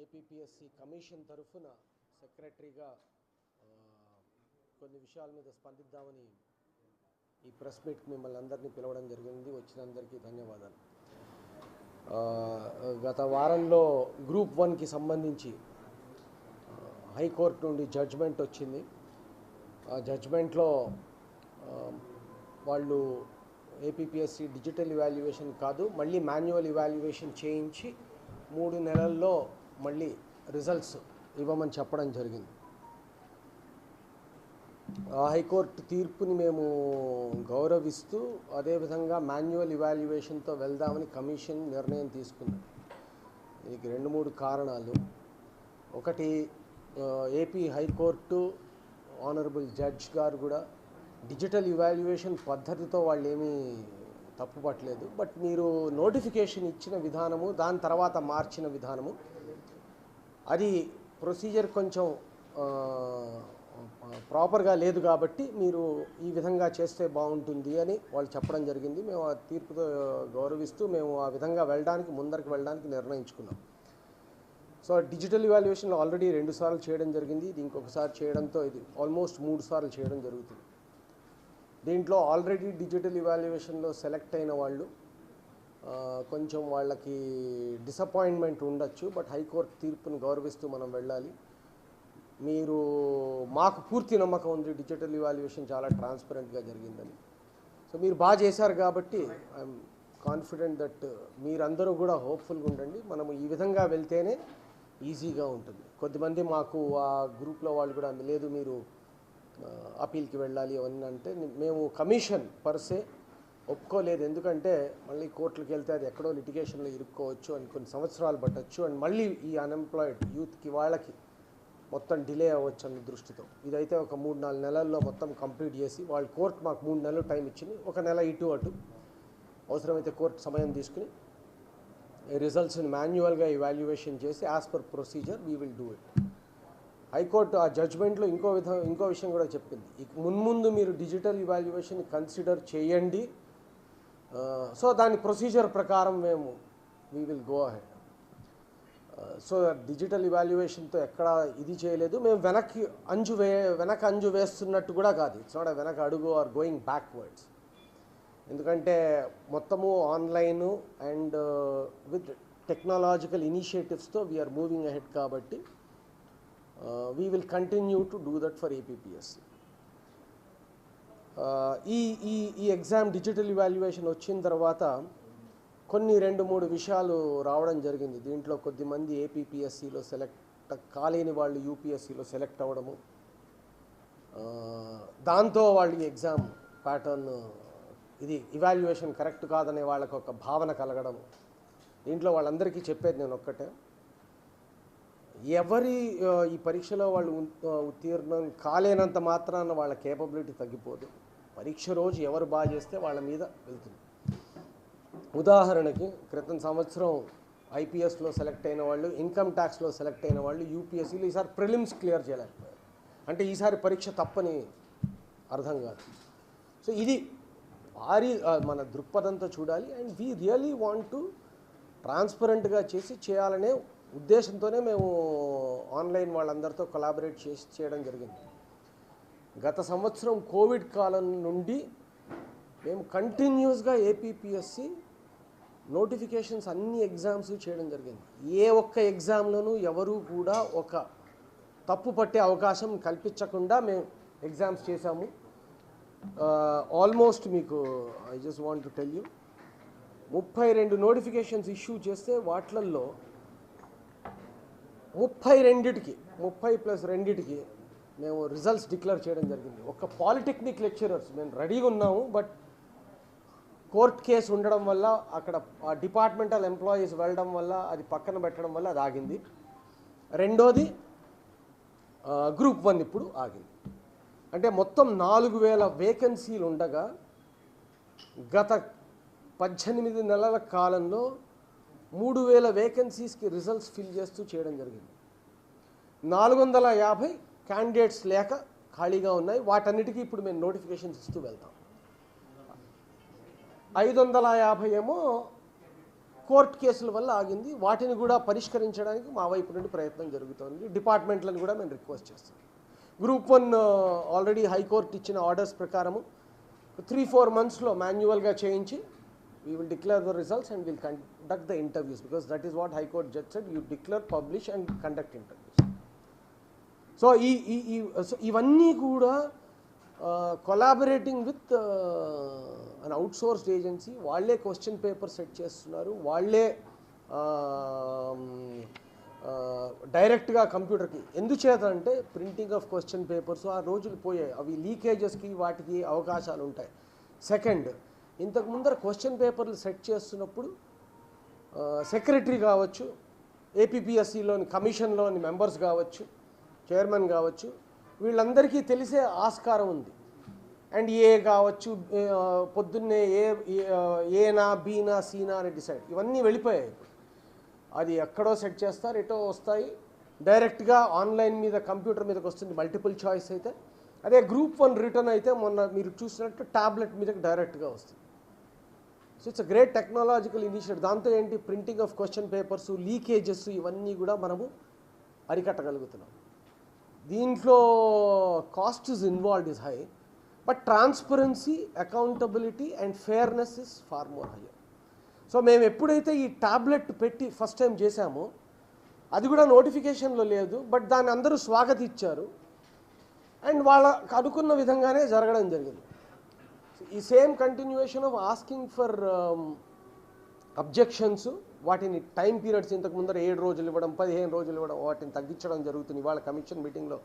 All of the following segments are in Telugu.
ఏపీపీఎస్సీ కమిషన్ తరఫున సెక్రటరీగా కొన్ని విషయాల మీద స్పందిద్దామని ఈ ప్రెస్ మీట్కి మిమ్మల్ని అందరినీ పిలవడం జరిగింది. వచ్చిన అందరికీ ధన్యవాదాలు. గత వారంలో గ్రూప్ 1కి సంబంధించి హైకోర్టు నుండి జడ్జ్మెంట్ వచ్చింది. ఆ జడ్జ్మెంట్లో వాళ్ళు ఏపీపీఎస్సీ డిజిటల్ ఇవాల్యుయేషన్ కాదు, మళ్ళీ మాన్యువల్ ఇవాల్యుయేషన్ చేయించి 3 నెలల్లో మళ్ళీ రిజల్ట్స్ ఇవ్వమని చెప్పడం జరిగింది. ఆ హైకోర్టు తీర్పుని మేము గౌరవిస్తూ అదేవిధంగా మాన్యువల్ ఇవాల్యుయేషన్తో వెళ్దామని కమిషన్ నిర్ణయం తీసుకుంది. దీనికి 2-3 కారణాలు. ఒకటి, ఏపీ హైకోర్టు ఆనరబుల్ జడ్జ్ గారు కూడా డిజిటల్ ఇవాల్యుయేషన్ పద్ధతితో వాళ్ళు ఏమీ తప్పుపట్టలేదు. బట్ మీరు నోటిఫికేషన్ ఇచ్చిన విధానము, దాని తర్వాత మార్చిన విధానము, అది ప్రొసీజర్ కొంచెం ప్రాపర్గా లేదు కాబట్టి మీరు ఈ విధంగా చేస్తే బాగుంటుంది అని వాళ్ళు చెప్పడం జరిగింది. మేము ఆ తీర్పుతో గౌరవిస్తూ మేము ఆ విధంగా ముందరికి వెళ్ళడానికి నిర్ణయించుకున్నాం. సో డిజిటల్ ఇవాల్యుయేషన్లో ఆల్రెడీ 2 సార్లు చేయడం జరిగింది. ఇది ఇంకొకసారి చేయడంతో ఇది ఆల్మోస్ట్ 3 సార్లు చేయడం జరుగుతుంది. దీంట్లో ఆల్రెడీ డిజిటల్ ఇవాల్యుయేషన్లో సెలెక్ట్ అయిన వాళ్ళు కొంచెం వాళ్ళకి డిసప్పాయింట్మెంట్ ఉండొచ్చు. బట్ హైకోర్టు తీర్పును గౌరవిస్తూ మనం వెళ్ళాలి. మాకు పూర్తి నమ్మకం ఉంది డిజిటల్ ఇవాల్యుయేషన్ చాలా ట్రాన్స్పరెంట్గా జరిగిందని. సో మీరు బాగా చేశారు కాబట్టి ఐఎమ్ కాన్ఫిడెంట్ దట్ మీరందరూ కూడా హోప్ఫుల్గా ఉండండి. మనము ఈ విధంగా వెళ్తేనే ఈజీగా ఉంటుంది. కొద్దిమంది మాకు ఆ గ్రూప్లో వాళ్ళు కూడా లేదు మీరు అపీల్కి వెళ్ళాలి అవన్నీ అంటే మేము కమిషన్ పర్సే ఒప్పుకోలేదు. ఎందుకంటే మళ్ళీ కోర్టులకు వెళ్తే అది ఎక్కడో లిటిగేషన్లో ఇరుక్కోవచ్చు అని కొన్ని సంవత్సరాలు పట్టచ్చు అండ్ మళ్ళీ ఈ అన్ఎంప్లాయిడ్ యూత్కి వాళ్ళకి మొత్తం డిలే అవ్వచ్చు అన్న దృష్టితో ఇదైతే ఒక 3-4 నెలల్లో మొత్తం కంప్లీట్ చేసి వాళ్ళు కోర్టు మాకు 3 నెలలు టైం ఇచ్చింది. 1 నెల ఇటు అటు అవసరమైతే కోర్టు సమయం తీసుకుని రిజల్ట్స్ని మాన్యువల్గా ఇవాల్యుయేషన్ చేసి as per procedure we will do it. High court ఆ జడ్జ్మెంట్లో ఇంకో విషయం కూడా చెప్పింది. మున్ముందు మీరు డిజిటల్ ఇవాల్యుయేషన్ కన్సిడర్ చేయండి. సో దాని ప్రొసీజర్ ప్రకారం మేము we will go ahead. So digital ఇవాల్యుయేషన్తో ఎక్కడ ఇది చేయలేదు. మేము వెనక అంజు వేస్తున్నట్టు కూడా కాదు. ఇట్స్ నాట్ వెనక అడుగు ఆర్ గోయింగ్ బ్యాక్వర్డ్స్. ఎందుకంటే మొత్తము ఆన్లైను అండ్ విత్ టెక్నాలజికల్ ఇనిషియేటివ్స్తో వీఆర్ మూవింగ్ అహెడ్ కాబట్టి we will continue to do that for APPSC. ఈ ఎగ్జామ్ డిజిటల్ ఇవాల్యుయేషన్ వచ్చిన తర్వాత కొన్ని 2-3 విషయాలు రావడం జరిగింది. దీంట్లో కొద్దిమంది ఏపీపీఎస్సీలో సెలెక్ట్ కాలేని వాళ్ళు యూపీఎస్సీలో సెలెక్ట్ అవ్వడము, దాంతో వాళ్ళు ఈ ఎగ్జామ్ ప్యాటర్న్ ఇది ఇవాల్యుయేషన్ కరెక్ట్ కాదనే వాళ్ళకు ఒక భావన కలగడం. దీంట్లో వాళ్ళందరికీ చెప్పేది నేను ఒక్కటే, ఈ పరీక్షలో వాళ్ళు ఉత్తీర్ణం కాలేనంత మాత్రాన వాళ్ళ కేపబిలిటీ తగ్గిపోదు. పరీక్ష రోజు ఎవరు బాగా చేస్తే వాళ్ళ మీద వెళ్తుంది. ఉదాహరణకి క్రితం సంవత్సరం ఐపీఎస్లో సెలెక్ట్ అయిన వాళ్ళు, ఇన్కమ్ ట్యాక్స్లో సెలెక్ట్ అయిన వాళ్ళు యూపీఎస్సీలో ఈసారి ప్రిలిమ్స్ క్లియర్ చేయలేకపోయారు. అంటే ఈసారి పరీక్ష తప్పని అర్థం కాదు. సో ఇది మన దృక్పథంతో చూడాలి. And we really want to ట్రాన్స్పరెంట్గా చేయాలనే ఉద్దేశంతోనే మేము ఆన్లైన్ వాళ్ళందరితో కొలాబరేట్ చేయడం జరిగింది. గత సంవత్సరం కోవిడ్ కాలం నుండి మేము కంటిన్యూస్గా ఏపీపీఎస్సీ నోటిఫికేషన్స్ అన్ని ఎగ్జామ్స్ చేయడం జరిగింది. ఏ ఒక్క ఎగ్జామ్లోనూ ఎవరూ కూడా ఒక తప్పు పట్టే అవకాశం కల్పించకుండా మేము ఎగ్జామ్స్ చేశాము. ఆల్మోస్ట్ మీకు I just want to tell you 32 notifications issue చేస్తే వాటిల్లో 30+2 మేము రిజల్ట్స్ డిక్లేర్ చేయడం జరిగింది. ఒక పాలిటెక్నిక్ లెక్చరర్స్ మేము రెడీగా ఉన్నాము, బట్ కోర్ట్ కేసు ఉండడం వల్ల అక్కడ ఆ డిపార్ట్మెంటల్ ఎంప్లాయీస్ వెళ్ళడం వల్ల అది పక్కన పెట్టడం వల్ల అది ఆగింది. రెండోది గ్రూప్ 1 ఇప్పుడు ఆగింది. అంటే మొత్తం 4000 వేకెన్సీలు ఉండగా గత 18 నెలల కాలంలో 3000 వేకెన్సీస్కి రిజల్ట్స్ ఫిల్ చేస్తూ చేయడం జరిగింది. 450 క్యాండిడేట్స్ లేక ఖాళీగా ఉన్నాయి. వాటన్నిటికీ ఇప్పుడు మేము నోటిఫికేషన్స్ ఇస్తూ వెళ్తాం. 550 ఏమో కోర్టు కేసుల వల్ల ఆగింది. వాటిని కూడా పరిష్కరించడానికి మా వైపు నుండి ప్రయత్నం జరుగుతోంది. డిపార్ట్మెంట్లను కూడా మేము రిక్వెస్ట్ చేస్తాం. గ్రూప్ 1 ఆల్రెడీ హైకోర్టు ఇచ్చిన ఆర్డర్స్ ప్రకారము 3-4 monthsలో మాన్యువల్గా చేయించి we will declare the results and we'll conduct the interviews, because that is what High Court judge said, you declare, publish and conduct interviews. So ఇవన్నీ కూడా collaborating with an outsourced agency, వాళ్ళే క్వశ్చన్ పేపర్ సెట్ చేస్తున్నారు, వాళ్ళే డైరెక్ట్గా కంప్యూటర్కి. ఎందుచేత అంటే ప్రింటింగ్ ఆఫ్ క్వశ్చన్ పేపర్స్ ఆ రోజులు పోయాయి, అవి లీకేజెస్కి వాటికి అవకాశాలు ఉంటాయి. సెకండ్, ఇంతకు ముందర క్వశ్చన్ పేపర్లు సెట్ చేస్తున్నప్పుడు సెక్రటరీ కావచ్చు, ఏపీపీఎస్సిలోని కమిషన్లోని మెంబర్స్ కావచ్చు, చైర్మన్ కావచ్చు, వీళ్ళందరికీ తెలిసే ఆస్కారం ఉంది. అండ్ ఏ కావచ్చు, పొద్దున్నే ఏనా బీనా సీనా అని డిసైడ్, ఇవన్నీ వెళ్ళిపోయాయి. అది ఎక్కడో సెట్ చేస్తారు, ఎటో వస్తాయి, డైరెక్ట్గా ఆన్లైన్ మీద కంప్యూటర్ మీదకి వస్తుంది మల్టిపుల్ చాయిస్ అయితే. అదే గ్రూప్ 1 రిటర్న్ అయితే మొన్న మీరు చూసినట్టు ట్యాబ్లెట్ మీదకి డైరెక్ట్గా వస్తుంది. So it's a great technological initiative. దాంతో ఏంటి, printing of question papers, leakages ఇవన్నీ కూడా మనము అరికట్టగలుగుతున్నాం. దీంట్లో cost is involved is high, but transparency, accountability and fairness is far more higher. So మేము ఎప్పుడైతే ఈ ట్యాబ్లెట్ పెట్టి ఫస్ట్ టైం చేశామో, అది కూడా నోటిఫికేషన్లో లేదు, బట్ దాన్ని అందరూ స్వాగతించారు అండ్ వాళ్ళకు అనుకున్న విధంగానే జరగడం జరిగింది. ఈ same continuation of asking for objections, వాటిని టైం పీరియడ్స్ ఇంతకు ముందర 7 రోజులు ఇవ్వడం, 15 రోజులు ఇవ్వడం, వాటిని తగ్గించడం జరుగుతుంది. ఇవాళ కమిషన్ మీటింగ్లో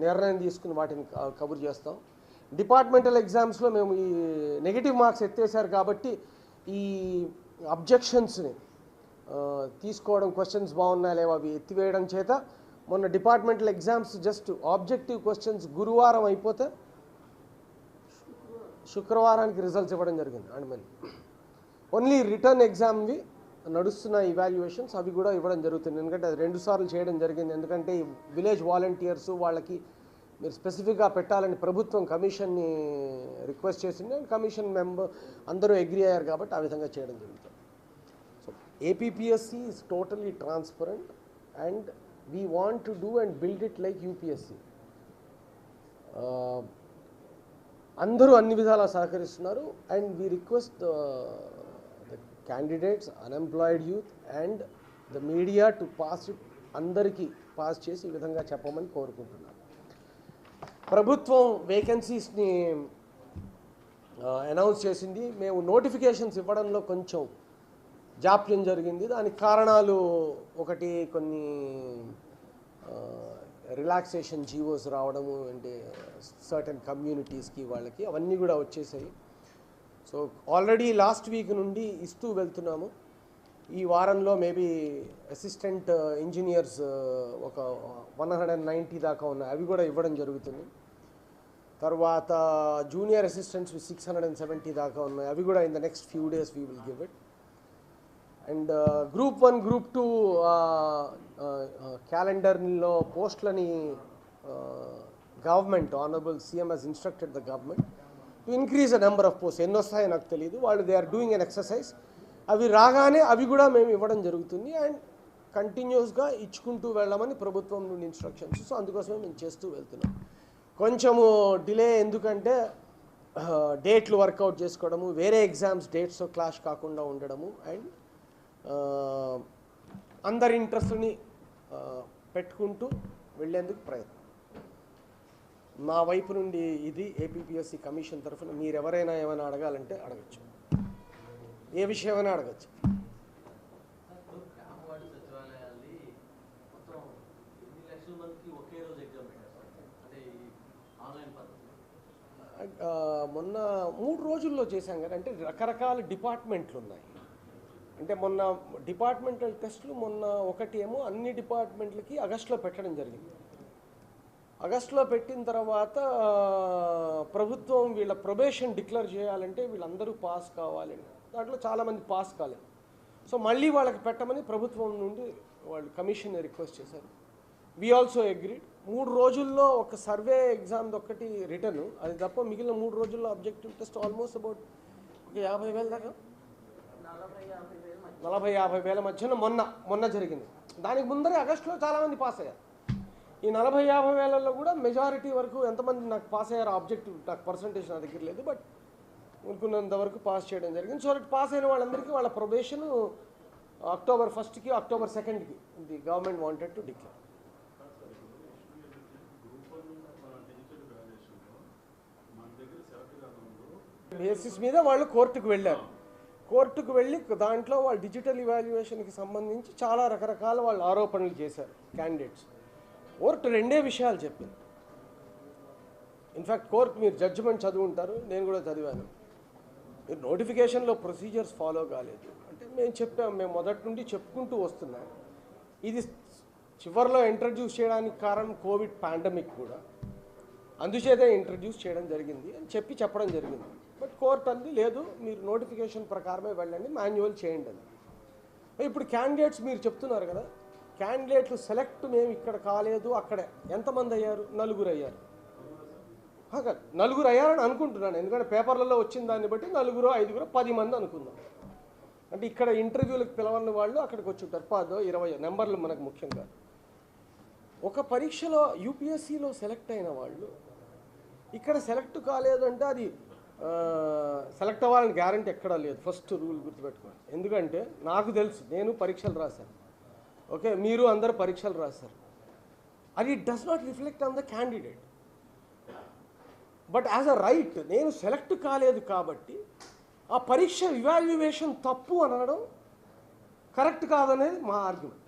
నిర్ణయం తీసుకుని వాటిని కవర్ చేస్తాం. డిపార్ట్మెంటల్ ఎగ్జామ్స్లో మేము ఈ నెగిటివ్ మార్క్స్ ఎత్తేసారు కాబట్టి ఈ అబ్జెక్షన్స్ని తీసుకోవడం, క్వశ్చన్స్ బాగున్నాయా లేవా అవి ఎత్తివేయడం చేత మొన్న departmental exams just objective questions గురువారం అయిపోతే శుక్రవారానికి రిజల్ట్స్ ఇవ్వడం జరిగింది. అండ్ మళ్ళీ ఓన్లీ రిటర్న్ ఎగ్జామ్వి నడుస్తున్న ఇవాల్యుయేషన్స్ అవి కూడా ఇవ్వడం జరుగుతుంది. ఎందుకంటే అది 2 సార్లు చేయడం జరిగింది. ఎందుకంటే ఈ విలేజ్ వాలంటీర్స్ వాళ్ళకి మీరు స్పెసిఫిక్గా పెట్టాలని ప్రభుత్వం కమిషన్ని రిక్వెస్ట్ చేసింది. అండ్ కమిషన్ మెంబర్ అందరూ అగ్రీ అయ్యారు కాబట్టి ఆ విధంగా చేయడం జరుగుతుంది. So APPSC is totally transparent and we want to do and build it like UPSC. అందరూ అన్ని విధాలా సహకరిస్తున్నారు. And we request the candidates, unemployed youth and the media to pass it, అందరికీ పాస్ చేసి ఈ విధంగా చెప్పమని కోరుకుంటున్నాను. ప్రభుత్వం వేకెన్సీస్ని అనౌన్స్ చేసింది. మేము నోటిఫికేషన్స్ ఇవ్వడంలో కొంచెం జాప్యం జరిగింది. దానికి కారణాలు ఒకటి, కొన్ని రిలాక్సేషన్ జీవోస్ రావడము, అంటే సర్టన్ కమ్యూనిటీస్కి వాళ్ళకి అవన్నీ కూడా వచ్చేసాయి. సో ఆల్రెడీ లాస్ట్ వీక్ నుండి ఇస్తూ వెళ్తున్నాము. ఈ వారంలో మేబీ అసిస్టెంట్ ఇంజనీర్స్ ఒక 190 దాకా ఉన్నాయి, అవి కూడా ఇవ్వడం జరుగుతుంది. తర్వాత జూనియర్ అసిస్టెంట్స్ 670 దాకా ఉన్నాయి, అవి కూడా in the next few days we will give it. And group 1, group 2 క్యాలెండర్లో పోస్టులని government, honourable CM has instructed the government to increase the number of post. ఎన్ని వస్తాయో నాకు తెలియదు, వాళ్ళు they are doing an exercise. అవి రాగానే అవి కూడా మేము ఇవ్వడం జరుగుతుంది. అండ్ కంటిన్యూస్గా ఇచ్చుకుంటూ వెళ్ళమని ప్రభుత్వం నుండి ఇన్స్ట్రక్షన్స్. సో అందుకోసమే మేము చేస్తూ వెళ్తున్నాం. కొంచెము డిలే ఎందుకంటే డేట్లు వర్కౌట్ చేసుకోవడము, వేరే ఎగ్జామ్స్ డేట్స్తో క్లాష్ కాకుండా ఉండడము, అండ్ అందరి ఇంట్రెస్ట్ని పెట్టుకుంటూ వెళ్ళేందుకు ప్రయత్నం. మా వైపు నుండి ఇది ఏపీపీఎస్సి కమిషన్ తరఫున. మీరు ఎవరైనా ఏమైనా అడగాలంటే అడగచ్చు, ఏ విషయమైనా అడగచ్చు. మొన్న 3 రోజుల్లో చేశాం కదా, అంటే రకరకాల డిపార్ట్మెంట్లు ఉన్నాయి. అంటే మొన్న డిపార్ట్మెంటల్ టెస్టులు మొన్న ఒకటి ఏమో అన్ని డిపార్ట్మెంట్లకి ఆగస్టులో పెట్టడం జరిగింది. ఆగస్టులో పెట్టిన తర్వాత ప్రభుత్వం వీళ్ళ ప్రొబేషన్ డిక్లేర్ చేయాలంటే వీళ్ళందరూ పాస్ కావాలని, దాంట్లో చాలామంది పాస్ కాలేదు. సో మళ్ళీ వాళ్ళకి పెట్టమని ప్రభుత్వం నుండి వాళ్ళు కమిషన్ రిక్వెస్ట్ చేశారు. We also agreed. 3 రోజుల్లో ఒక సర్వే ఎగ్జామ్ ఒక్కటి రిటర్న్, అది తప్ప మిగిలిన 3 రోజుల్లో అబ్జెక్టివ్ టెస్ట్ ఆల్మోస్ట్ అబౌట్ 50,000 దాకా 40-50 వేల మధ్యన మొన్న జరిగింది. దానికి ముందరే ఆగస్టులో చాలామంది పాస్ అయ్యారు. ఈ 40-50 వేలలో కూడా మెజారిటీ వరకు ఎంతమంది నాకు పాస్ అయ్యారు ఆబ్జెక్టివ్ నాకు పర్సంటేజ్ నా దగ్గర లేదు, బట్ అనుకున్నంత వరకు పాస్ చేయడం జరిగింది. సో పాస్ అయిన వాళ్ళందరికీ వాళ్ళ probation October 1st October 2nd the government wanted to declare. Basis మీద వాళ్ళు కోర్టుకు వెళ్ళారు. కోర్టుకు వెళ్ళి దాంట్లో వాళ్ళు డిజిటల్ ఇవాల్యుయేషన్కి సంబంధించి చాలా రకరకాల వాళ్ళు ఆరోపణలు చేశారు క్యాండిడేట్స్. కోర్టు రెండే విషయాలు చెప్పింది. ఇన్ఫ్యాక్ట్ కోర్టు మీరు జడ్జిమెంట్ చదువుంటారు, నేను కూడా చదివాను. మీరు నోటిఫికేషన్లో ప్రొసీజర్స్ ఫాలో కాలేదు అంటే మేము మొదటి నుండి చెప్పుకుంటూ వస్తున్నాం. ఇది చివరిలో ఇంట్రడ్యూస్ చేయడానికి కారణం కోవిడ్ పాండమిక్ కూడా, అందుచేతే ఇంట్రడ్యూస్ చేయడం జరిగింది అని చెప్పడం జరిగింది. బట్ కోర్టు అంది లేదు, మీరు నోటిఫికేషన్ ప్రకారమే వెళ్ళండి, మాన్యువల్ చేయండి అని. ఇప్పుడు క్యాండిడేట్స్ మీరు చెప్తున్నారు కదా, క్యాండిడేట్లు సెలెక్ట్ మేము ఇక్కడ కాలేదు అక్కడే ఎంతమంది అయ్యారు? 4 అయ్యారు. నలుగురు అయ్యారని అనుకుంటున్నాను, ఎందుకంటే పేపర్లలో వచ్చిన దాన్ని బట్టి 4, 5, 10 మంది అనుకుందాం. అంటే ఇక్కడ ఇంటర్వ్యూలకు పిలవని వాళ్ళు అక్కడికి వచ్చి ఉంటారు 10, 20 నెంబర్లు మనకు ముఖ్యం కాదు. ఒక పరీక్షలో యూపీఎస్సీలో సెలెక్ట్ అయిన వాళ్ళు ఇక్కడ సెలెక్ట్ కాలేదు అంటే అది సెలెక్ట్ అవ్వాలని గ్యారంటీ ఎక్కడా లేదు. ఫస్ట్ రూల్ గుర్తుపెట్టుకోండి. ఎందుకంటే నాకు తెలుసు, నేను పరీక్షలు రాశాను, ఓకే, మీరు అందరు పరీక్షలు రాశారు. అది it does not reflect on the candidate. But as a right నేను సెలెక్ట్ కాలేదు కాబట్టి ఆ పరీక్ష ఇవాల్యుయేషన్ తప్పు అనడం కరెక్ట్ కాదనేది మా ఆర్గ్యుమెంట్.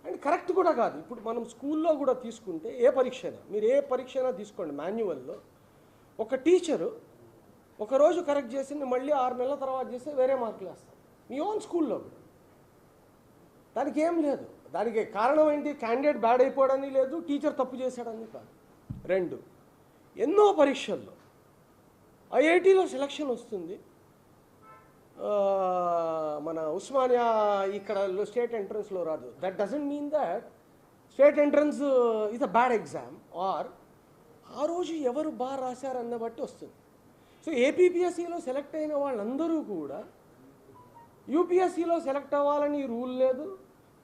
అండ్ కరెక్ట్ కూడా కాదు. ఇప్పుడు మనం స్కూల్లో కూడా తీసుకుంటే ఏ పరీక్ష అయినా, మీరు ఏ పరీక్ష అయినా తీసుకోండి, మాన్యువల్లో ఒక టీచరు ఒకరోజు కరెక్ట్ చేసింది మళ్ళీ 6 నెలల తర్వాత చేస్తే వేరే మార్కులు వేస్తారు. మీ ఓన్ స్కూల్లో కూడా దానికి ఏం లేదు. దానికి కారణం ఏంటి? క్యాండిడేట్ బ్యాడ్ అయిపోవడానికి లేదు, టీచర్ తప్పు చేశాడని కాదు. 2, ఎన్నో పరీక్షల్లో ఐఐటీలో సెలక్షన్ వస్తుంది, మన ఉస్మానియా ఇక్కడ స్టేట్ ఎంట్రన్స్లో రాదు. That doesn't mean that state entrance is a bad exam, or ఆ రోజు ఎవరు బాగా రాశారన్న బట్టి వస్తుంది. సో ఏపీపీఎస్సీలో సెలెక్ట్ అయిన వాళ్ళందరూ కూడా యూపీఎస్సీలో సెలెక్ట్ అవ్వాలని రూల్ లేదు.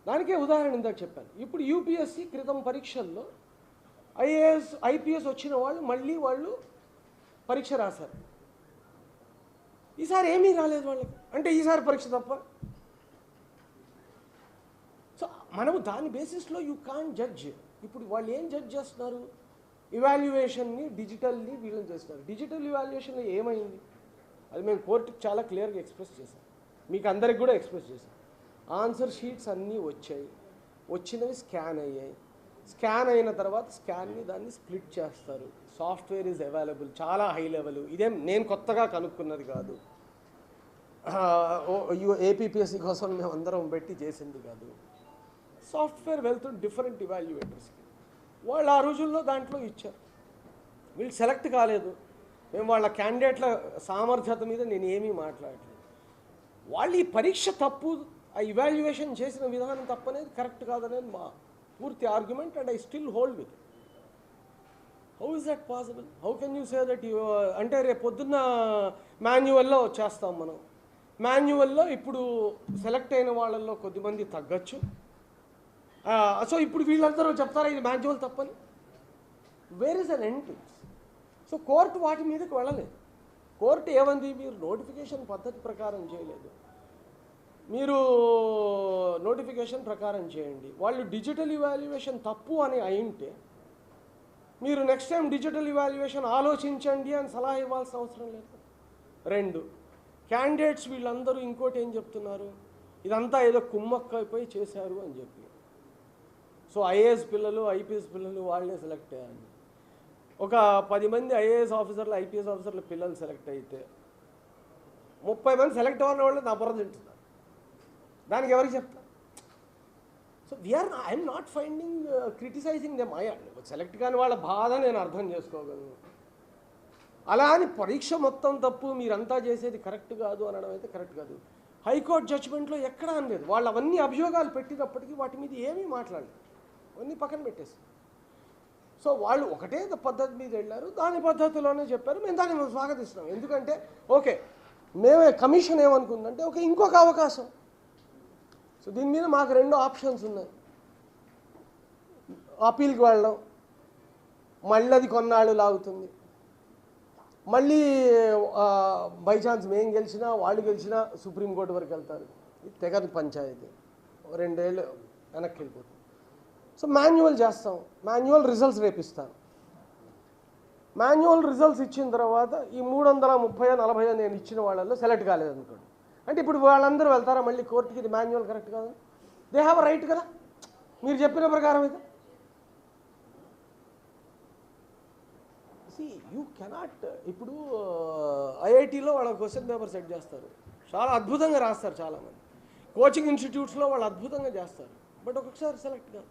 దానికే ఉదాహరణ ఇందాక చెప్పాను. ఇప్పుడు యూపీఎస్సీ క్రితం పరీక్షల్లో ఐఏఎస్ ఐపీఎస్ వచ్చిన వాళ్ళు మళ్ళీ వాళ్ళు పరీక్ష రాశారు. ఈసారి ఏమీ రాలేదు వాళ్ళకి, అంటే ఈసారి పరీక్ష తప్ప. సో మనము దాని బేసిస్లో యూ కాంట్ జడ్జ్. ఇప్పుడు వాళ్ళు ఏం జడ్జ్ చేస్తున్నారు? ఇవాల్యుయేషన్ని డిజిటల్లీ వీళ్ళని చేస్తున్నారు. డిజిటల్ ఇవాల్యుయేషన్లో ఏమైంది? అది మేము కోర్టుకి చాలా క్లియర్గా ఎక్స్ప్రెస్ చేశాం, మీకు అందరికి కూడా ఎక్స్ప్రెస్ చేశాం. ఆన్సర్ షీట్స్ అన్నీ వచ్చాయి, వచ్చినవి స్కాన్ అయ్యాయి. స్కాన్ అయిన తర్వాత స్కాన్ని దాన్ని స్ప్లిట్ చేస్తారు. సాఫ్ట్వేర్ ఈజ్ అవైలబుల్, చాలా హై లెవెల్. ఇదేం నేను కొత్తగా కనుక్కున్నది కాదు, ఏపీపీఎస్సీ కోసం మేము అందరం పెట్టి చేసింది కాదు. సాఫ్ట్వేర్ వెళ్తుంది డిఫరెంట్ ఇవాల్యుయేటర్స్కి. వాళ్ళు ఆ రోజుల్లో దాంట్లో ఇచ్చారు. వీళ్ళు సెలెక్ట్ కాలేదు. మేము వాళ్ళ క్యాండిడేట్ల సామర్థ్యత మీద నేను ఏమీ మాట్లాడలేదు. వాళ్ళు ఈ పరీక్ష తప్పు, ఆ ఇవాల్యుయేషన్ చేసిన విధానం తప్పనేది కరెక్ట్ కాదనేది మా పూర్తి argument. And I still hold with. How is that possible? How can you say that అంటే రేపు పొద్దున్న మాన్యువల్లో చేస్తాం మనం. మాన్యువల్లో ఇప్పుడు సెలెక్ట్ అయిన వాళ్ళల్లో కొద్దిమంది తగ్గచ్చు. సో ఇప్పుడు వీళ్ళందరూ చెప్తారా ఇది మాన్యువల్ తప్పని? Where is an end to this? So court వాటి మీదకి వెళ్ళలేదు. కోర్టు ఏమంది? మీరు నోటిఫికేషన్ పద్ధతి ప్రకారం చేయలేదు, మీరు నోటిఫికేషన్ ప్రకారం చేయండి. వాళ్ళు డిజిటల్ ఇవాల్యుయేషన్ తప్పు అని అయింటే మీరు నెక్స్ట్ టైం డిజిటల్ ఇవాల్యుయేషన్ ఆలోచించండి అని సలహా ఇవ్వాల్సిన అవసరం లేదు. 2, క్యాండిడేట్స్ వీళ్ళందరూ ఇంకోటి ఏం చెప్తున్నారు? ఇదంతా ఏదో కుమ్మక్కైపోయి చేశారు అని చెప్పి. సో ఐఏఎస్ పిల్లలు ఐపీఎస్ పిల్లలు వాళ్ళే సెలెక్ట్ అయ్యారు. ఒక 10 మంది ఐఏఎస్ ఆఫీసర్లు ఐపీఎస్ ఆఫీసర్లు పిల్లలు సెలెక్ట్ అయితే 30 మంది సెలెక్ట్ అవ్వని వాళ్ళు నా బుర్ర తింటున్నారు. దానికి ఎవరికి చెప్తా? So I'm not finding criticising them. Select కాని వాళ్ళ బాధ నేను అర్థం చేసుకోగలను. అలా అని పరీక్ష మొత్తం తప్పు, మీరంతా చేసేది కరెక్ట్ కాదు అనడం అయితే కరెక్ట్ కాదు. హైకోర్టు జడ్జిమెంట్లో ఎక్కడా అనలేదు. వాళ్ళు అవన్నీ అభియోగాలు పెట్టినప్పటికీ వాటి మీద ఏమీ మాట్లాడలేదు, అవన్నీ పక్కన పెట్టేసి. సో వాళ్ళు ఒకటే పద్ధతి మీద వెళ్ళారు, దాని పద్ధతిలోనే చెప్పారు. మేము దాన్ని స్వాగతిస్తున్నాం. ఎందుకంటే ఓకే, మేమే కమిషన్ ఏమనుకుందంటే ఓకే ఇంకొక అవకాశం. సో దీని మీద మాకు 2 ఆప్షన్స్ ఉన్నాయి. అప్పీల్కి వెళ్ళడం, మళ్ళీ అది కొన్నాళ్ళు లాగుతుంది, మళ్ళీ బై ఛాన్స్ మేము గెలిచినా వాళ్ళు గెలిచినా సుప్రీంకోర్టు వరకు వెళ్తారు. ఇది తెగని పంచాయతీ, 2 ఏళ్ళు వెనక్కి వెళ్ళిపోతుంది. సో మాన్యువల్ చేస్తాం, మాన్యువల్ రిజల్ట్స్ రేపిస్తాను. మాన్యువల్ రిజల్ట్స్ ఇచ్చిన తర్వాత ఈ 330-40 నేను ఇచ్చిన వాళ్ళల్లో సెలెక్ట్ కాలేదనుకోండి, అంటే ఇప్పుడు వాళ్ళందరూ వెళ్తారా మళ్ళీ కోర్టుకి? ఇది మాన్యువల్ కరెక్ట్ కాదు, దే హ్యావ్ రైట్ కదా మీరు చెప్పిన ప్రకారం. అయితే యూ కెనాట్. ఇప్పుడు ఐఐటీలో వాళ్ళ క్వశ్చన్ పేపర్ సెట్ చేస్తారు, చాలా అద్భుతంగా రాస్తారు చాలామంది. కోచింగ్ ఇన్స్టిట్యూట్స్లో వాళ్ళు అద్భుతంగా చేస్తారు, బట్ ఒక్కొక్కసారి సెలెక్ట్ కాదు.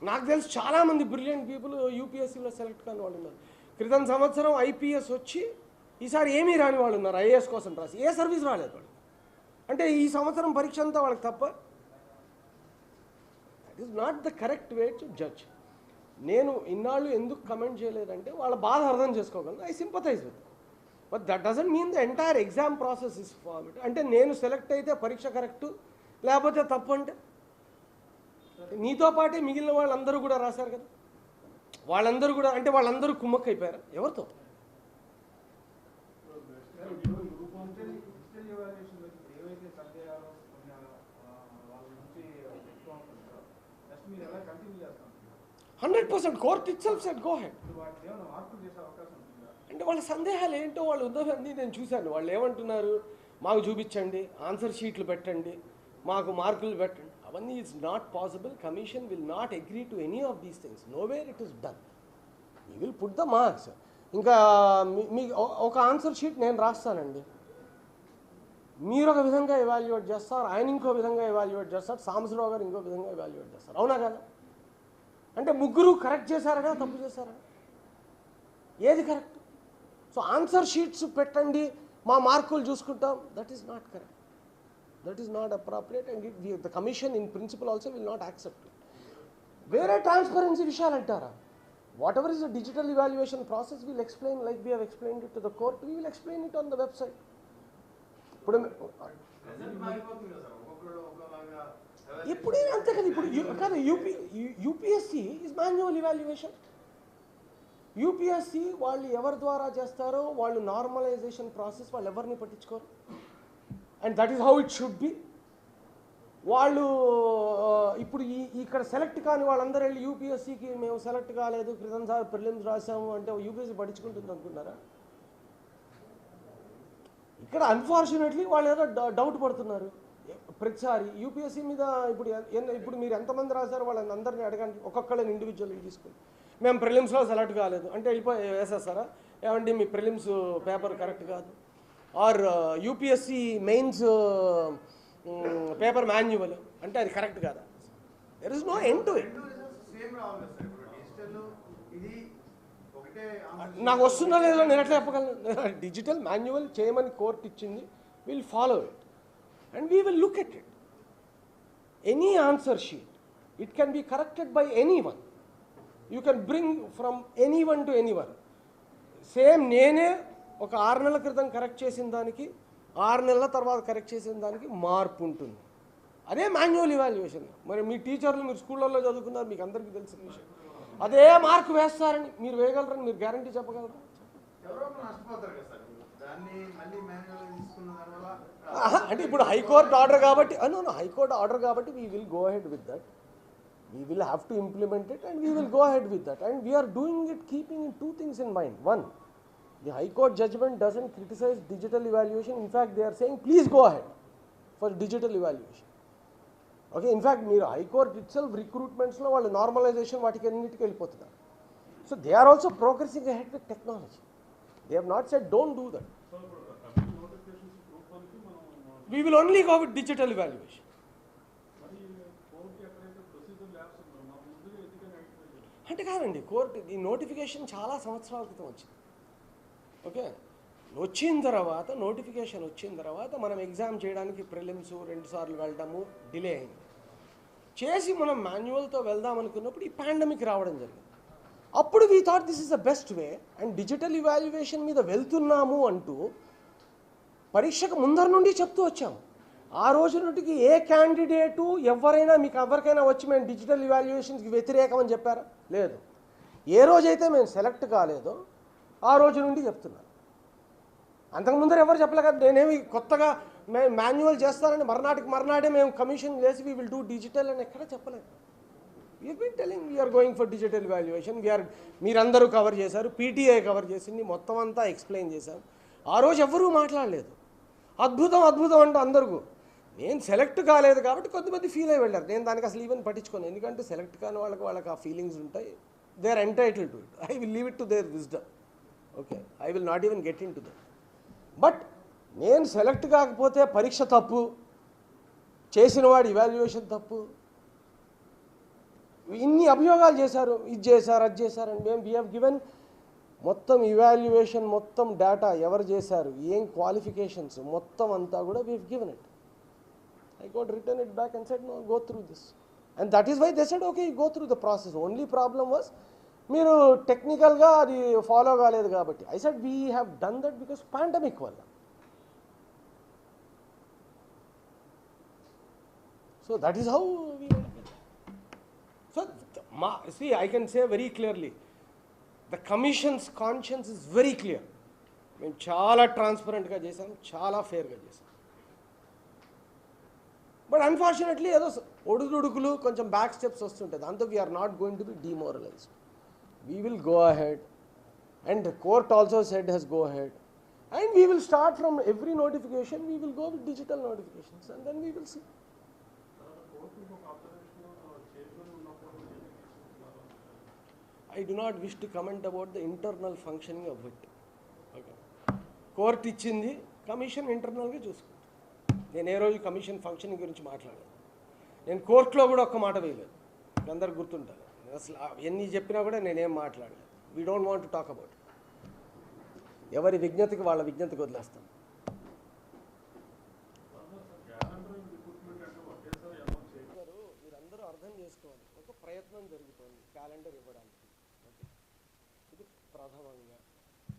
నాకు తెలుసు చాలామంది బ్రిలియంట్ పీపుల్ యూపీఎస్సీలో సెలెక్ట్ కాని వాళ్ళు ఉన్నారు. క్రితం సంవత్సరం ఐపీఎస్ వచ్చి ఈసారి ఏమీ రాని వాళ్ళు ఉన్నారు, ఐఏఎస్ కోసం రాసి ఏ సర్వీస్ రాలేదు వాళ్ళు. అంటే ఈ సంవత్సరం పరీక్ష అంతా వాళ్ళకి తప్ప. That is not the correct way to judge. నేను ఇన్నాళ్ళు ఎందుకు కమెంట్ చేయలేదంటే వాళ్ళ బాధ అర్థం చేసుకోగలను, I sympathise with. But that doesn't mean the entire exam process is farm. అంటే నేను సెలెక్ట్ అయితే పరీక్ష కరెక్టు, లేకపోతే తప్పు అంటే నీతో పాటే మిగిలిన వాళ్ళందరూ కూడా రాశారు కదా, వాళ్ళందరూ కూడా అంటే వాళ్ళందరూ కుమ్మక్క అయిపోయారు ఎవరితో? Court it self said go head. అంటే వాళ్ళ సందేహాలు ఏంటో వాళ్ళు ఉందని నేను చూశాను. వాళ్ళు ఏమంటున్నారు, మాకు చూపించండి, ఆన్సర్ షీట్లు పెట్టండి, మాకు మార్కులు పెట్టండి. అవన్నీ it's not possible. Commission will not agree to any of these things. Know where it is done. You will put the marks. ఇంకా మీ ఒక ఆన్సర్ షీట్ నేను రాస్తానండి, మీరు ఒక విధంగా ఎవాల్యుయేట్ చేస్తారు, ఆయన ఇంకో విధంగా ఎవాల్యుయేట్ చేస్తారు, సాంబశివరావు గారు ఇంకో విధంగా ఎవాల్యుయేట్ చేస్తారు. అవునా కదా? అంటే ముగ్గురు కరెక్ట్ చేశారా తప్పు చేశారా? ఏది కరెక్ట్? సో ఆన్సర్ షీట్స్ పెట్టండి, మా మార్కులు చూసుకుంటాం, that is not correct. That is not appropriate, and the commission in principle also will not accept it. Where transparency vishal antara, whatever is the digital evaluation process we will explain like we have explained it to the court. We will explain it on the website. ఇప్పుడు అంతే కదా. ఇప్పుడు కాదు, UPSC is manual evaluation. UPSC వాళ్ళు ఎవరి ద్వారా చేస్తారో వాళ్ళు నార్మలైజేషన్ ప్రాసెస్ వాళ్ళు ఎవరిని పట్టించుకోరు. And that is how it should be. వాళ్ళు ఇప్పుడు ఇక్కడ సెలెక్ట్ కాని వాళ్ళందరూ వెళ్ళి యూపీఎస్సీకి మేము సెలెక్ట్ కాలేదు, క్రితం సార్ ప్రిలిమ్స్ రాసాము అంటే యూపీఎస్సీ పట్టించుకుంటుంది అనుకున్నారా? ఇక్కడ అన్ఫార్చునేట్లీ వాళ్ళు ఏదో డౌట్ పడుతున్నారు ప్రతిసారి యూపీఎస్సీ మీద. ఇప్పుడు మీరు ఎంతమంది రాశారు వాళ్ళని అందరినీ అడగండి, ఒక్కొక్కళ్ళని ఇండివిజువల్గా తీసుకుని. మేము ప్రిలిమ్స్లో సెలెక్ట్ కాలేదు అంటే వెళ్ళిపోయి వేసేస్తారా? ఏమండి మీ ప్రిలిమ్స్ పేపర్ కరెక్ట్ కాదు, or UPSC mains paper manual అంటే అది కరెక్ట్ కాదా? There is no end to it. నాకు వస్తుందో లేదో నేను ఎట్లా చెప్పగలను? డిజిటల్ మాన్యువల్ చేయమని కోర్టు ఇచ్చింది, will follow it and we will look at it. Any answer sheet it can be corrected by anyone. You can bring from anyone to anyone. Same నేనే ఒక 6 నెలల క్రితం కరెక్ట్ చేసిన దానికి 6 నెలల తర్వాత కరెక్ట్ చేసిన దానికి మార్పు ఉంటుంది. అదే మాన్యువల్ ఇవాల్యుయేషన్. మరి మీ టీచర్లు మీరు స్కూళ్ళల్లో చదువుకున్నారు, మీకు అందరికీ తెలిసిన విషయం. అదే మార్కు వేస్తారని మీరు వేయగలరని మీరు గ్యారంటీ చెప్పగలరా? అంటే ఇప్పుడు హైకోర్టు ఆర్డర్ కాబట్టి హైకోర్టు ఆర్డర్ కాబట్టి we will go ahead with that. We will have to implement it and we will go ahead with that. And we are doing it keeping in 2 things in mind. One, the High Court judgment doesn't criticize digital evaluation. In fact, they are saying, please go ahead for digital evaluation. Okay, in fact, మీరు High Court itself recruitments లో వాళ్ళు normalization వాటికి అన్నిటికీ వెళ్ళిపోతున్నారు. So they are also progressing ahead with technology. They have not said don't do that. We will only go with digital evaluation. అంటే కాదండి, కోర్టు ఈ నోటిఫికేషన్ చాలా సంవత్సరాల క్రితం వచ్చింది. ఓకే, వచ్చిన తర్వాత నోటిఫికేషన్ వచ్చిన తర్వాత మనం ఎగ్జామ్ చేయడానికి ప్రిలిమ్స్ 2 సార్లు వెళ్ళడము డిలే అయింది. చేసి మనం మాన్యువల్తో వెళ్దాం అనుకున్నప్పుడు ఈ పాండమిక్ రావడం జరిగింది. అప్పుడు we thought this is the best way. And digital evaluation మీద వెళ్తున్నాము అంటూ పరీక్షకు ముందర నుండి చెప్తూ వచ్చాం. ఆ రోజు నుండికి ఏ క్యాండిడేటు ఎవరైనా మీకు ఎవరికైనా వచ్చి మేము డిజిటల్ ఇవాల్యుయేషన్కి వ్యతిరేకం అని చెప్పారా? లేదు. ఏ రోజైతే మేము సెలెక్ట్ కాలేదో ఆ రోజు నుండి చెప్తున్నాను. అంతకుముందర ఎవరు చెప్పలే కదా. నేనేమి కొత్తగా మేము మాన్యువల్ చేస్తానని మర్నాడే మేము కమిషన్ చేసి వీ విల్ డూ డిజిటల్ అని ఎక్కడ చెప్పలేదు. We been telling we're going for digital evaluation. మీరందరూ కవర్ చేశారు, పీటీఐ కవర్ చేసింది, మొత్తం అంతా ఎక్స్ప్లెయిన్ చేశారు. ఆ రోజు ఎవ్వరూ మాట్లాడలేదు. అద్భుతం అంటూ అందరికీ. నేను సెలెక్ట్ కాలేదు కాబట్టి కొద్దిమంది ఫీల్ అయ్యి వెళ్ళారు. నేను దానికి అసలు ఈవెన్ పట్టించుకోను. ఎందుకంటే సెలెక్ట్ కాని వాళ్ళకి ఆ ఫీలింగ్స్ ఉంటాయి. They are entitled to it. I will leave it to their wisdom. Okay, I will not even get into that. But నేను సెలెక్ట్ కాకపోతే పరీక్ష తప్పు, చేసిన వాడు ఇవాల్యుయేషన్ తప్పు, ఇన్ని అభియోగాలు చేశారు, ఇది చేశారు అది చేశారని. మేము వీ హ్యావ్ గివెన్ మొత్తం ఇవాల్యుయేషన్, మొత్తం డేటా ఎవరు చేశారు, ఏం క్వాలిఫికేషన్స్ మొత్తం అంతా కూడా we have given it. I got written it back and said, no, go through this. And that is why they said, okay, you go through the process. Only problem was, మీరు టెక్నికల్గా అది ఫాలో కాలేదు కాబట్టి. I said, we have done that because pandemic వల్ల. So that is how we went. So, see, I can say very clearly, the commission's conscience is very clear. మేము చాలా ట్రాన్స్పరెంట్గా చేసాం, చాలా ఫేర్గా చేసాం. బట్ అన్ఫార్చునేట్లీ ఏదో ఒడుదుడుకులు కొంచెం బ్యాక్ స్టెప్స్ వస్తుంటాయి. దాంతో we're not going to be demoralised. We will go ahead and court also said he's go ahead and we will start from every notification. We will go with digital notifications and then we will see. I do not wish to comment about the internal functioning of it. Okay. Court ఇచ్చింది, కమిషన్ ఇంటర్నల్గా చూసుకుంది. నేను ఏ రోజు కమిషన్ ఫంక్షనింగ్ గురించి మాట్లాడాను. నేను కోర్టులో కూడా ఒక్క మాట వేయలేదు. అందరికి గుర్తుంటాను. అసలు ఎన్ని చెప్పినా కూడా నేనేం మాట్లాడలేదు. We don't want to talk about. ఎవరి విజ్ఞతకి వాళ్ళ విజ్ఞతకి వదిలేస్తాం. మీరందరూ అర్థం చేసుకోవాలి, ఒక ప్రయత్నం జరుగుతోంది క్యాలెండర్ ఇవ్వడానికి. ఓకే, ఇది ప్రథమంగా.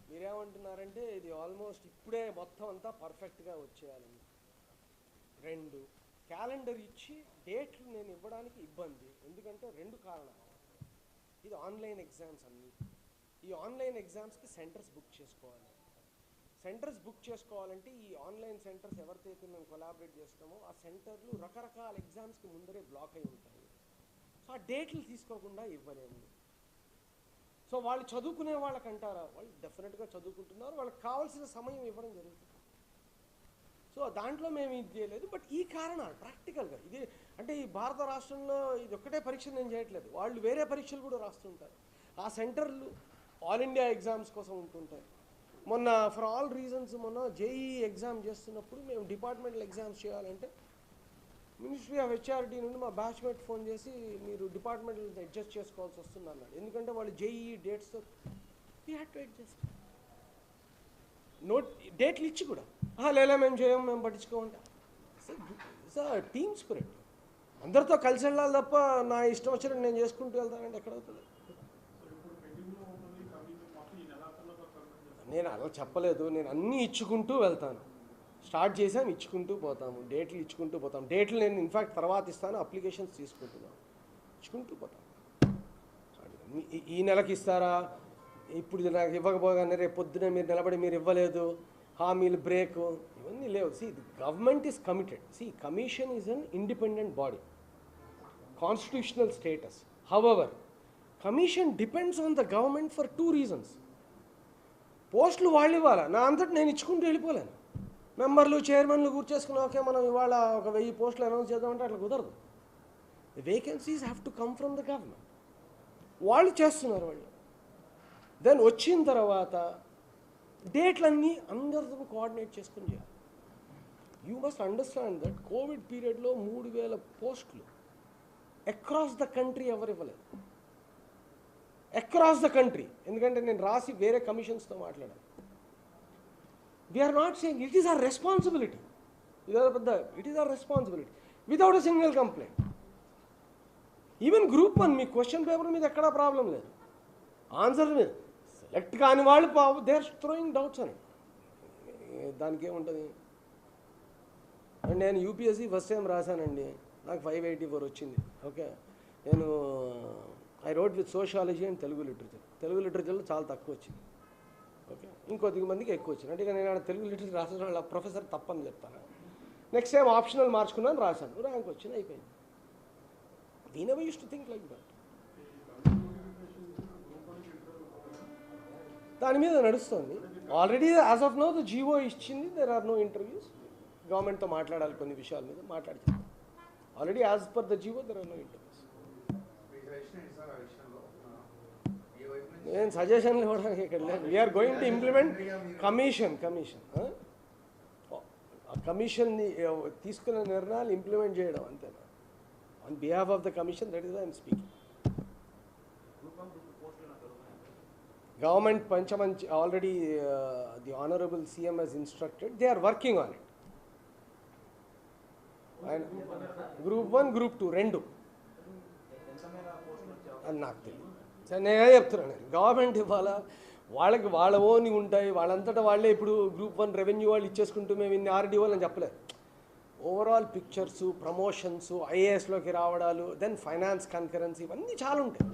మీరేమంటున్నారంటే ఇది ఆల్మోస్ట్ ఇప్పుడే మొత్తం అంతా పర్ఫెక్ట్గా వచ్చేయాలని. 2, క్యాలెండర్ ఇచ్చి డేట్లు నేను ఇవ్వడానికి ఇబ్బంది. ఎందుకంటే 2 కారణాలు. ఇది ఆన్లైన్ ఎగ్జామ్స్ అన్నీ. ఈ ఆన్లైన్ ఎగ్జామ్స్కి సెంటర్స్ బుక్ చేసుకోవాలి. సెంటర్స్ బుక్ చేసుకోవాలంటే ఈ ఆన్లైన్ సెంటర్స్ ఎవరితో మేము కొలాబరేట్ చేస్తామో ఆ సెంటర్లు రకరకాల ఎగ్జామ్స్కి ముందరే బ్లాక్ అయి ఉంటాయి. సో ఆ డేట్లు తీసుకోకుండా ఇవ్వలేము. సో వాళ్ళు చదువుకునే వాళ్ళకంటారా, వాళ్ళు డెఫినెట్గా చదువుకుంటున్నారు, వాళ్ళకి కావాల్సిన సమయం ఇవ్వడం జరుగుతుంది. సో దాంట్లో మేము ఇది చేయలేదు. బట్ ఈ కారణాలు ప్రాక్టికల్గా ఇది అంటే ఈ భారత రాష్ట్రంలో ఇది ఒక్కటే పరీక్ష నేను చేయట్లేదు. వాళ్ళు వేరే పరీక్షలు కూడా రాస్తుంటారు. ఆ సెంటర్లు ఆల్ ఇండియా ఎగ్జామ్స్ కోసం ఉంటుంటాయి. మొన్న ఫర్ ఆల్ రీజన్స్ మొన్న జేఈ ఎగ్జామ్ చేస్తున్నప్పుడు మేము డిపార్ట్మెంటల్ ఎగ్జామ్స్ చేయాలంటే మినిస్ట్రీ ఆఫ్ హెచ్ఆర్డీ నుండి మా బ్యాచ్మేట్ ఫోన్ చేసి మీరు డిపార్ట్మెంటల్ అడ్జస్ట్ చేసుకోవాల్సి వస్తుంది అన్నాడు. ఎందుకంటే వాళ్ళు జేఈ డేట్స్తో వీ హ్యాడ్ టు అడ్జస్ట్. డేట్లు ఇచ్చి కూడా లేదా మేము చేయము, మేము పట్టించుకోమంటా. Team spirit. అందరితో కలిసి వెళ్ళాలి తప్ప నా ఇష్టం వచ్చినట్టు నేను చేసుకుంటూ వెళ్తానంటే ఎక్కడవుతుంది? నేను అలా చెప్పలేదు. నేను అన్నీ ఇచ్చుకుంటూ వెళ్తాను. స్టార్ట్ చేసాం, ఇచ్చుకుంటూ పోతాము, డేట్లు ఇచ్చుకుంటూ పోతాం. డేట్లు నేను ఇన్ఫ్యాక్ట్ తర్వాత ఇస్తాను, అప్లికేషన్స్ తీసుకుంటున్నాను, ఇచ్చుకుంటూ పోతాం. ఈ నెలకి ఇస్తారా, ఇప్పుడు నాకు ఇవ్వకపోగానే రేపు పొద్దునే మీరు నిలబడి మీరు ఇవ్వలేదు, హామీలు బ్రేక్, ఇవన్నీ లేవు. See the government is committed. See commission is an independent body, constitutional status. However commission depends on the government for 2 reasons. పోస్టులు వాళ్ళు ఇవ్వాలా, నా అంతటి నేను ఇచ్చుకుంటూ వెళ్ళిపోలేను. మెంబర్లు చైర్మన్లు కూర్చేసుకుని ఓకే మనం ఇవాళ ఒక 1000 పోస్టులు అనౌన్స్ చేద్దామంటే అట్లా కుదరదు. The vacancies have to come from the government. వాళ్ళు చేస్తున్నారు. వాళ్ళు దెన్ వచ్చిన తర్వాత డేట్లన్నీ అందరితో కోఆర్డినేట్ చేసుకుని చేయాలి. You must understand that covid పీరియడ్లో 3000 పోస్టులు అక్రాస్ ద కంట్రీ ఎవరు ఇవ్వలేదు. Across the country. ఎందుకంటే నేను రాసి వేరే కమిషన్స్తో మాట్లాడాను. We're not saying it is our responsibility. ఇదే పెద్ద it is our responsibility without a single complaint. Even group 1 మీ క్వశ్చన్ పేపర్ మీద ఎక్కడా ప్రాబ్లం లేదు. ఆన్సర్ మీద సెలెక్ట్ కాని వాళ్ళు దే ఆర్ థ్రోయింగ్ డౌట్స్ అని. దానికి ఏముంటుంది. అండ్ నేను యూపీఎస్సీ ఫస్ట్ టైం రాశానండి, నాకు 584 వచ్చింది. ఓకే, నేను I wrote with sociology and Telugu లిటరేచర్లో చాలా తక్కువ వచ్చింది. ఓకే, ఇంకొద్ది మందికి ఎక్కువ వచ్చింది. అంటే ఇక నేను తెలుగు లిటరేచర్ రాసిన వాళ్ళ ప్రొఫెసర్ తప్పని చెప్తాను. నెక్స్ట్ టైం ఆప్షనల్ మార్చుకున్నాను, రాశాను, ర్యాంక్ వచ్చింది, అయిపోయింది. We never use to think like that. దాని మీద నడుస్తుంది already. As of no the GO ఇచ్చింది, దెర్ ఆర్ నో ఇంటర్వ్యూస్. గవర్నమెంట్తో మాట్లాడాలి కొన్ని విషయాల మీద, మాట్లాడుతుంది. Already as per the GO there are no interviews. నేను సజెషన్లు ఇవ్వడానికి ఇక్కడ లేదు. We're going to implement commission. కమిషన్ని తీసుకున్న నిర్ణయాలు ఇంప్లిమెంట్ చేయడం అంతేనా. On behalf of the commission, that is I'm speaking. Government Panchamanch already the Honorable CM has instructed, they are working on it. And Group 1, Group 2 రెండు అని నాకు తెలియదు. సరే నేనే చెప్తున్నాను, గవర్నమెంట్ ఇవ్వాలా, వాళ్ళకి వాళ్ళ ఓని ఉంటాయి, వాళ్ళంతటా వాళ్ళే. ఇప్పుడు Group 1 రెవెన్యూ వాళ్ళు ఇచ్చేసుకుంటూ మేము ఇన్ని RDO అని చెప్పలేదు. ఓవరాల్ పిక్చర్సు, ప్రమోషన్స్, IASలోకి రావడాలు, దెన్ ఫైనాన్స్ కన్కరెన్సీ, ఇవన్నీ చాలా ఉంటాయి.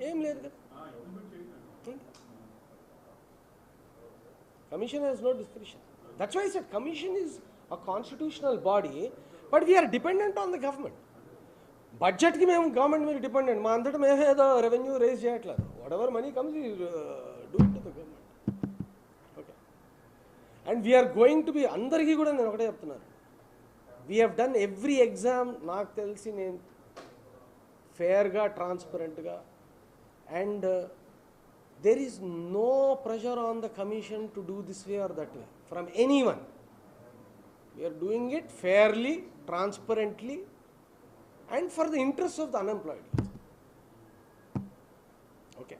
ఏం లేదు కదా, commission has no discretion. That's why I said commission is a constitutional body, but we're dependent on the government. బడ్జెట్కి మేము గవర్నమెంట్ మీద డిపెండెంట్, మా అంతటా మేము ఏదో రెవెన్యూ రేజ్ చేయట్లేదు. Whatever money comes do it to the government. Okay, and we're going to be, అందరికీ కూడా నేను ఒకటే చెప్తున్నాను, we have done every exam. నాకు తెలిసి నేను ఫేర్గా, ట్రాన్స్పరెంట్గా, and there is no pressure on the commission to do this way or that way from anyone. We are doing it fairly, transparently, and for the interests of the unemployed. Okay.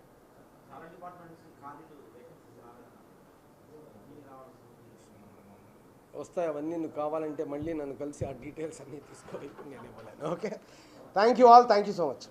వస్తాయి అవన్నీ. నువ్వు కావాలంటే మళ్ళీ నన్ను కలిసి ఆ డీటెయిల్స్ అన్నీ తీసుకోవాలి, నేను ఇవ్వలేను. Okay, thank you all, thank you so much.